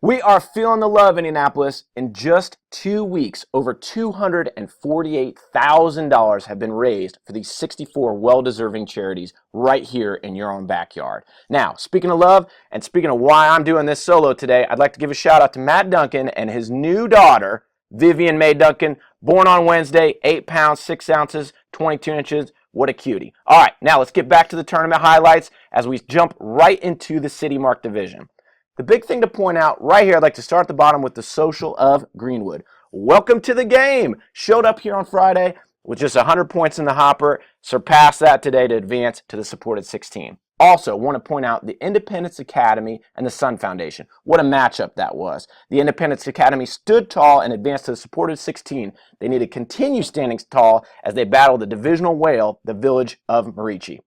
We are feeling the love, Indianapolis. In just 2 weeks, over $248,000 have been raised for these 64 well-deserving charities right here in your own backyard. Now, speaking of love and speaking of why I'm doing this solo today, I'd like to give a shout out to Matt Duncan and his new daughter, Vivian Mae Duncan, born on Wednesday, 8 pounds, 6 ounces, 22 inches. What a cutie. All right, now let's get back to the tournament highlights as we jump right into the City Mark Division. The big thing to point out right here, I'd like to start at the bottom with the Social of Greenwood. Welcome to the game. Showed up here on Friday with just 100 points in the hopper. Surpassed that today to advance to the supported 16. Also, want to point out the Independence Academy and the Sun Foundation. What a matchup that was. The Independence Academy stood tall and advanced to the supported 16. They need to continue standing tall as they battle the divisional whale, the Village of Marici.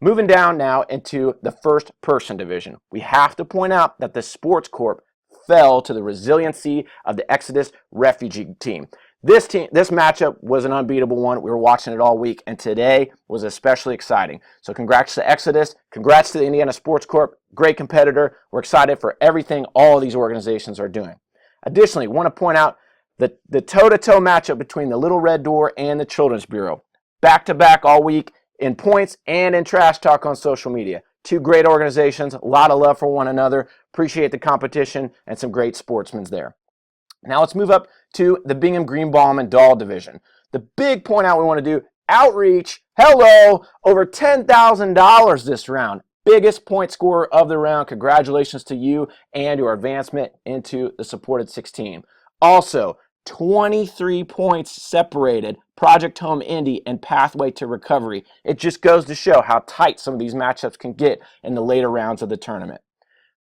Moving down now into the first person division, we have to point out that the Sports Corp fell to the resiliency of the Exodus refugee team. This matchup was an unbeatable one. We were watching it all week, and today was especially exciting. So congrats to Exodus. Congrats to the Indiana Sports Corp. Great competitor. We're excited for everything all of these organizations are doing. Additionally, want to point out the toe-to-toe matchup between the Little Red Door and the Children's Bureau. Back-to-back all week in points and in trash talk on social media. Two great organizations, a lot of love for one another. Appreciate the competition and some great sportsmen there. Now let's move up to the Bingham, Greenbaum, and Dahl division. The big point out we want to do, outreach, hello, over $10,000 this round. Biggest point scorer of the round. Congratulations to you and your advancement into the supported 16. Also, 23 points separated Project Home Indy and Pathway to Recovery. It just goes to show how tight some of these matchups can get in the later rounds of the tournament.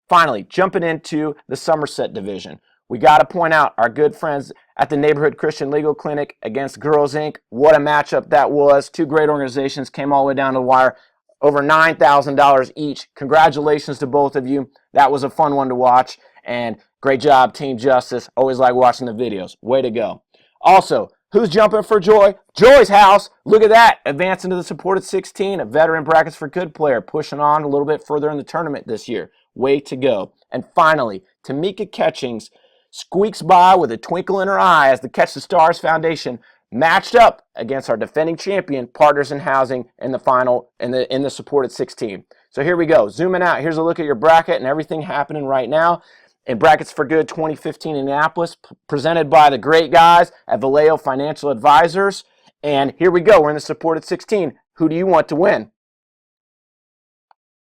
Finally, jumping into the Somerset Division, we got to point out our good friends at the Neighborhood Christian Legal Clinic against Girls Inc. What a matchup that was. Two great organizations came all the way down to the wire. Over $9,000 each. Congratulations to both of you. That was a fun one to watch. And great job, Team Justice. Always like watching the videos. Way to go. Also, who's jumping for Joy? Joy's house. Look at that. Advancing to the supported 16. A veteran brackets for good player. Pushing on a little bit further in the tournament this year. Way to go. And finally, Tamika Catchings squeaks by with a twinkle in her eye as the Catch the Stars Foundation matched up against our defending champion, Partners in Housing, in the final, in the supported 16. So here we go. Zooming out. Here's a look at your bracket and everything happening right now. In Brackets for Good 2015 Indianapolis, presented by the great guys at Vallejo Financial Advisors. And here we go. We're in the supported 16. Who do you want to win?